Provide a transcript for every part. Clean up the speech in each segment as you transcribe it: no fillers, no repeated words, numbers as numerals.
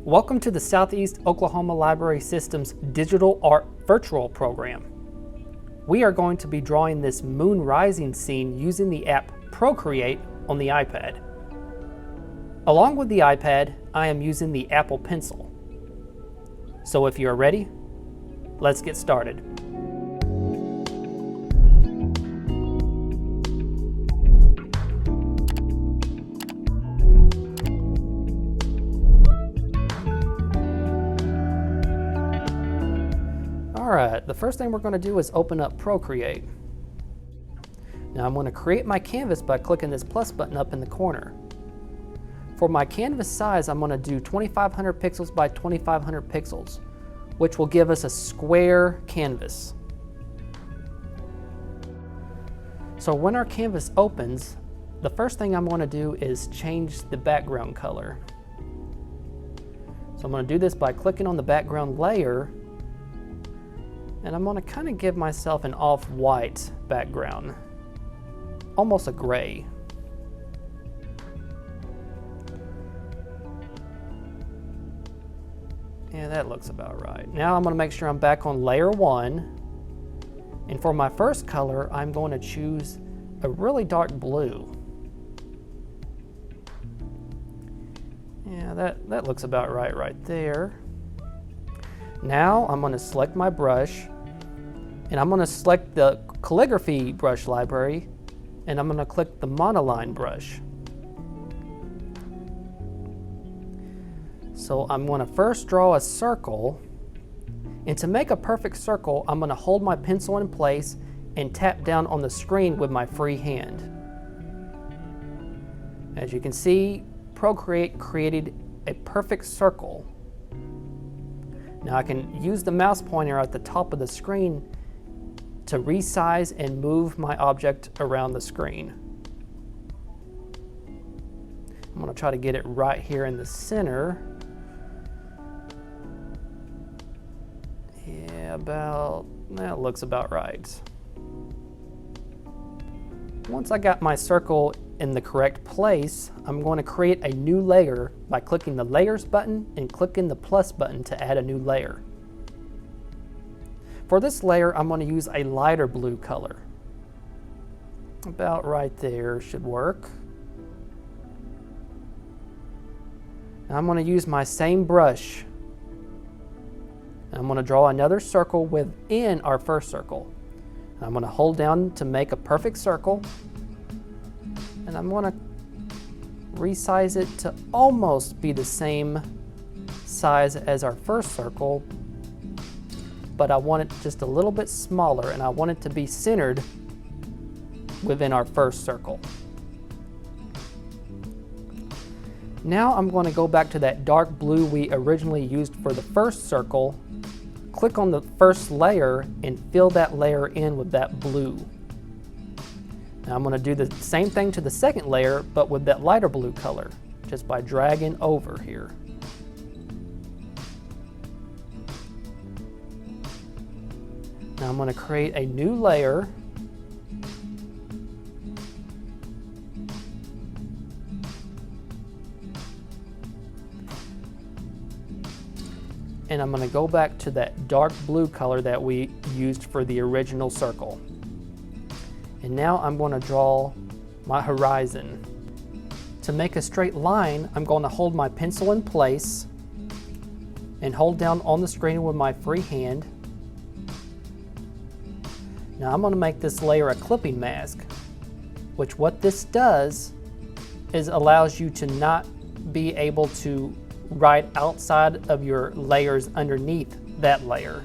Welcome to the Southeast Oklahoma Library System's Digital Art Virtual Program. We are going to be drawing this moon rising scene using the app Procreate on the iPad. Along with the iPad, I am using the Apple Pencil. So if you're ready, let's get started. Alright, the first thing we're going to do is open up Procreate. Now I'm going to create my canvas by clicking this plus button up in the corner. For my canvas size, I'm going to do 2500 pixels by 2500 pixels, which will give us a square canvas. So when our canvas opens, the first thing I'm going to do is change the background color. So I'm going to do this by clicking on the background layer, and I'm going to kind of give myself an off-white background, almost a gray. Yeah, that looks about right. Now I'm going to make sure I'm back on layer 1, and for my first color I'm going to choose a really dark blue. Yeah, that looks about right there. Now I'm going to select my brush, and I'm going to select the calligraphy brush library, and I'm going to click the monoline brush. So I'm going to first draw a circle, and to make a perfect circle, I'm going to hold my pencil in place and tap down on the screen with my free hand. As you can see, Procreate created a perfect circle. Now I can use the mouse pointer at the top of the screen to resize and move my object around the screen. I'm going to try to get it right here in the center. Yeah, that looks about right. Once I got my circle in the correct place, I'm going to create a new layer by clicking the Layers button and clicking the plus button to add a new layer. For this layer, I'm going to use a lighter blue color. About right there should work. Now I'm going to use my same brush. I'm going to draw another circle within our first circle. I'm going to hold down to make a perfect circle, and I'm going to resize it to almost be the same size as our first circle, but I want it just a little bit smaller, and I want it to be centered within our first circle. Now I'm going to go back to that dark blue we originally used for the first circle, click on the first layer, and fill that layer in with that blue. Now I'm going to do the same thing to the second layer, but with that lighter blue color, just by dragging over here. Now I'm going to create a new layer. And I'm going to go back to that dark blue color that we used for the original circle. And now I'm going to draw my horizon. To make a straight line, I'm going to hold my pencil in place and hold down on the screen with my free hand. Now I'm going to make this layer a clipping mask, which what this does is allows you to not be able to write outside of your layers underneath that layer.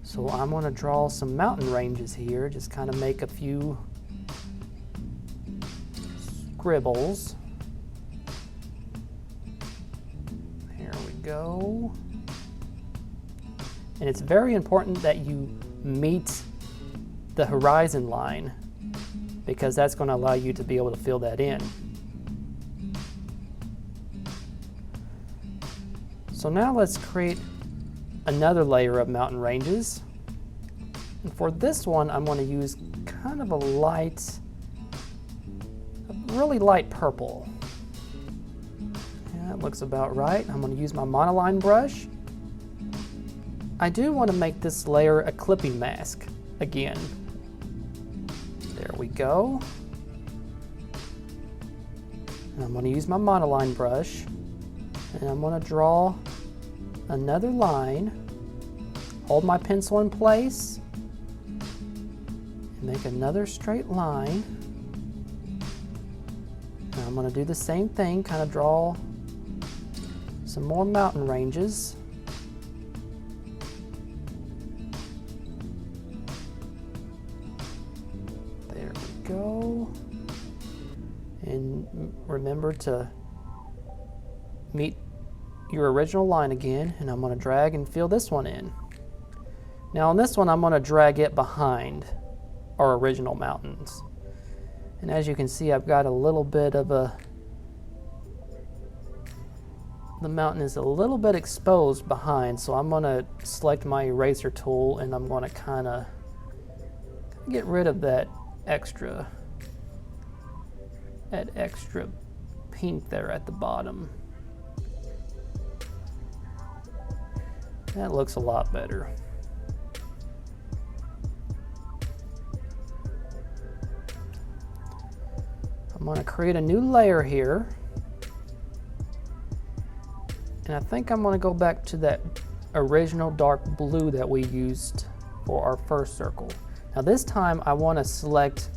So I'm going to draw some mountain ranges here, just kind of make a few scribbles. There we go. And it's very important that you meet the horizon line, because that's going to allow you to be able to fill that in. So now let's create another layer of mountain ranges. And for this one, I'm going to use kind of a really light purple. That looks about right. I'm going to use my monoline brush. I do want to make this layer a clipping mask again. There we go. And I'm going to use my monoline brush, and I'm going to draw another line, hold my pencil in place, and make another straight line. And I'm going to do the same thing, kind of draw some more mountain ranges. There we go. And remember to meet your original line again, and I'm going to drag and fill this one in. Now on this one, I'm going to drag it behind our original mountains. And as you can see, I've got a little bit of the mountain is a little bit exposed behind, so I'm going to select my eraser tool, and I'm going to kind of get rid of that extra pink there at the bottom. That looks a lot better. I'm going to create a new layer here. And I think I'm going to go back to that original dark blue that we used for our first circle. Now this time I want to select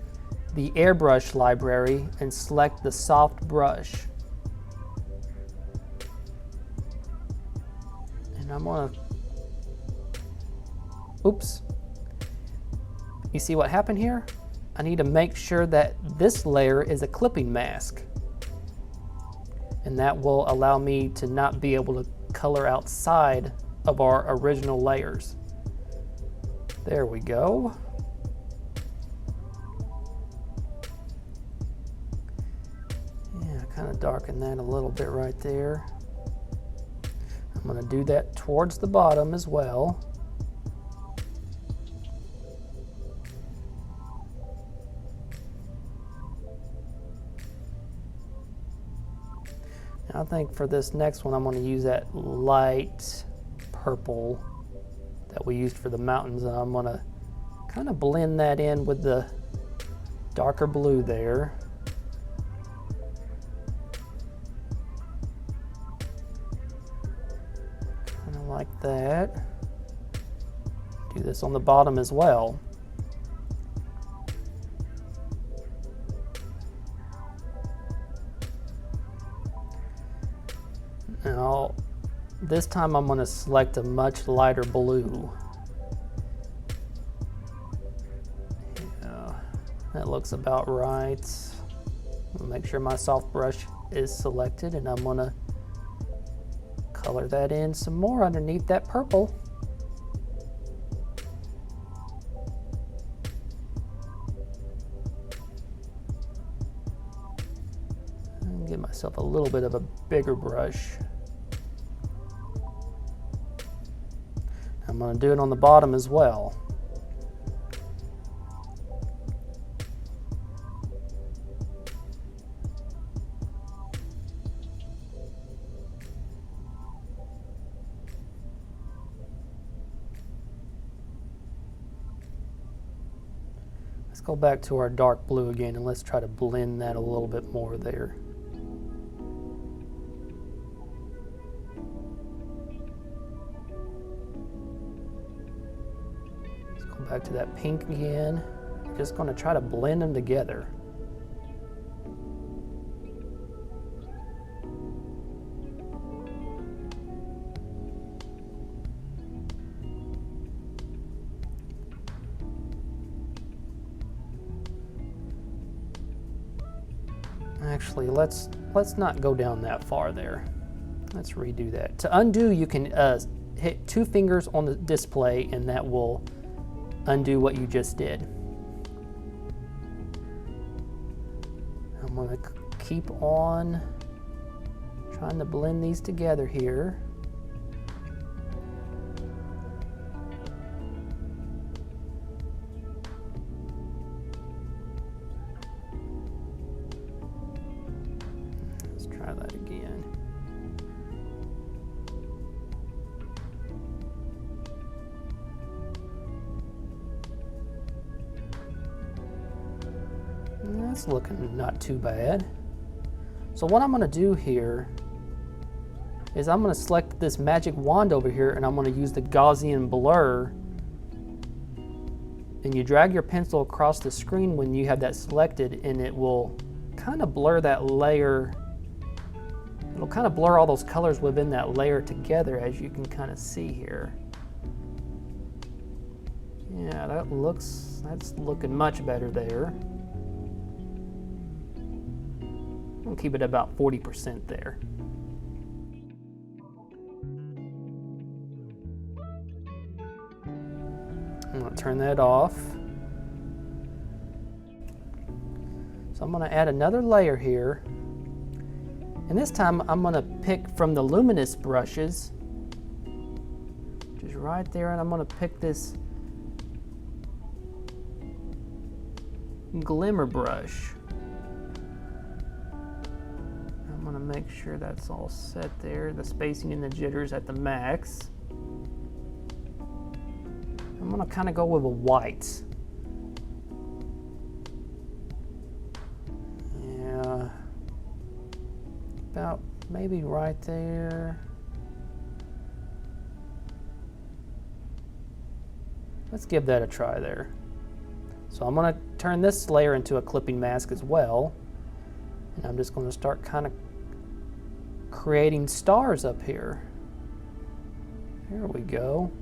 the airbrush library and select the soft brush. And I'm going to, oops. You see what happened here? I need to make sure that this layer is a clipping mask. And that will allow me to not be able to color outside of our original layers. There we go. Yeah, kind of darken that a little bit right there. I'm going to do that towards the bottom as well. I think for this next one, I'm going to use that light purple that we used for the mountains, and I'm going to kind of blend that in with the darker blue there. Kind of like that. Do this on the bottom as well. Now, this time I'm going to select a much lighter blue. Yeah, that looks about right. I'll make sure my soft brush is selected, and I'm going to color that in some more underneath that purple. And give myself a little bit of a bigger brush. I'm going to do it on the bottom as well. Let's go back to our dark blue again, and let's try to blend that a little bit more there. Back to that pink again. Just going to try to blend them together. Actually, let's not go down that far there. Let's redo that. To undo, you can hit 2 fingers on the display, and that will undo what you just did. I'm going to keep on trying to blend these together here. Let's try that again. That's looking not too bad. So what I'm going to do here is I'm going to select this magic wand over here, and I'm going to use the Gaussian blur. And you drag your pencil across the screen when you have that selected, and it will kind of blur that layer. It'll kind of blur all those colors within that layer together, as you can kind of see here. Yeah, that's looking much better there. I'll keep it about 40% there. I'm going to turn that off. So I'm going to add another layer here. And this time I'm going to pick from the luminous brushes, which is right there, and I'm going to pick this glimmer brush. I'm going to make sure that's all set there. The spacing and the jitters at the max. I'm going to kind of go with a white. Yeah, about maybe right there. Let's give that a try there. So I'm going to turn this layer into a clipping mask as well. And I'm just going to start kind of creating stars up here. There we go.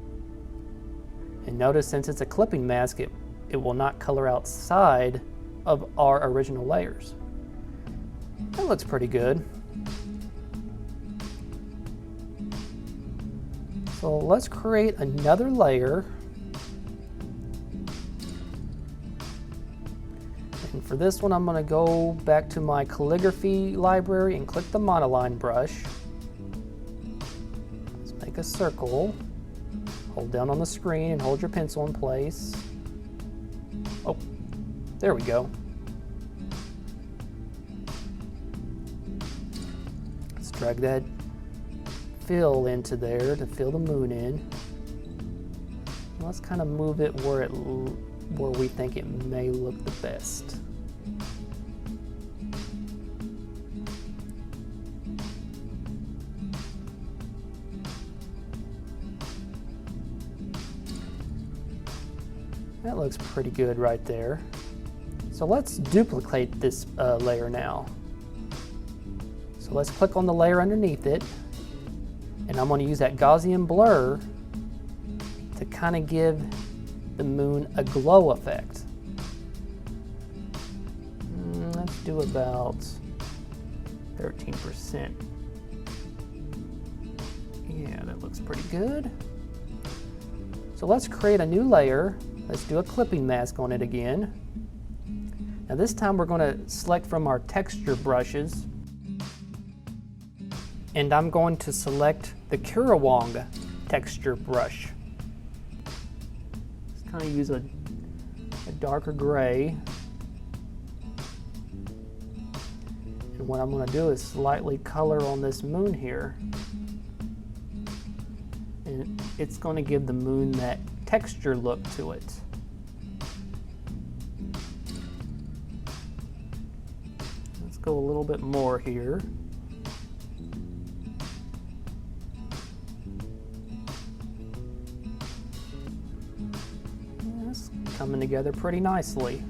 And notice, since it's a clipping mask, it will not color outside of our original layers. That looks pretty good. So let's create another layer. And for this one, I'm going to go back to my calligraphy library and click the monoline brush. Let's make a circle. Hold down on the screen and hold your pencil in place. Oh, there we go. Let's drag that fill into there to fill the moon in. Let's kind of move it where we think it may look the best. That looks pretty good right there. So let's duplicate this layer now. So let's click on the layer underneath it, and I'm going to use that Gaussian blur to kind of give the moon a glow effect. Let's do about 13%. Yeah, that looks pretty good. So let's create a new layer. Let's do a clipping mask on it again. Now this time we're going to select from our texture brushes, and I'm going to select the Kerouac texture brush. Let's kind of use a darker gray. And what I'm going to do is slightly color on this moon here. And it's going to give the moon that texture look to it. Let's go a little bit more here. It's coming together pretty nicely.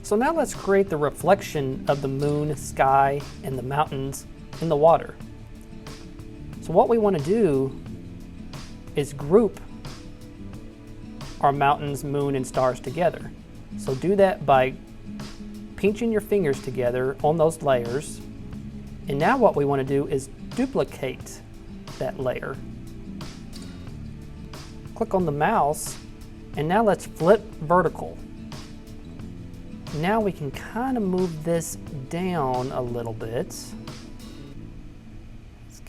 So now let's create the reflection of the moon, sky, and the mountains in the water. So what we want to do is group our mountains, moon, and stars together. So do that by pinching your fingers together on those layers. And now what we want to do is duplicate that layer. Click on the mouse, and now let's flip vertical. Now we can kind of move this down a little bit.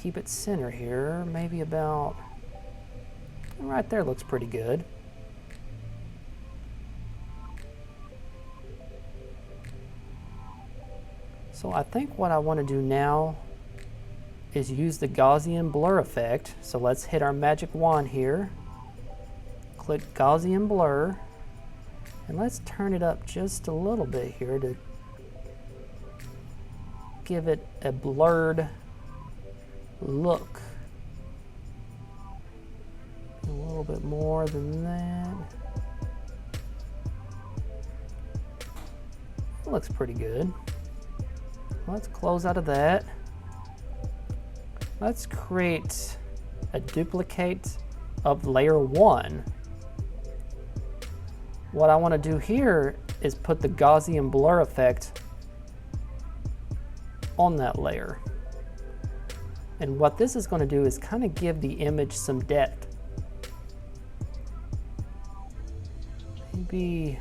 Keep it center here, maybe about right there. Looks pretty good. So I think what I want to do now is use the Gaussian blur effect. So let's hit our magic wand here, click Gaussian blur, And let's turn it up just a little bit here to give it a blurred look. A little bit more than that. It looks pretty good. Let's close out of that. Let's create a duplicate of layer 1. What I want to do here is put the Gaussian blur effect on that layer. And what this is going to do is kind of give the image some depth. Maybe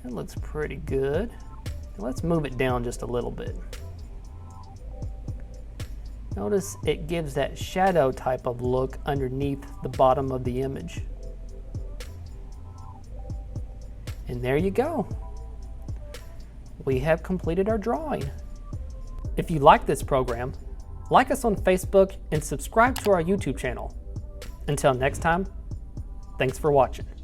that looks pretty good. Let's move it down just a little bit. Notice it gives that shadow type of look underneath the bottom of the image. And there you go. We have completed our drawing. If you like this program, like us on Facebook and subscribe to our YouTube channel. Until next time, thanks for watching.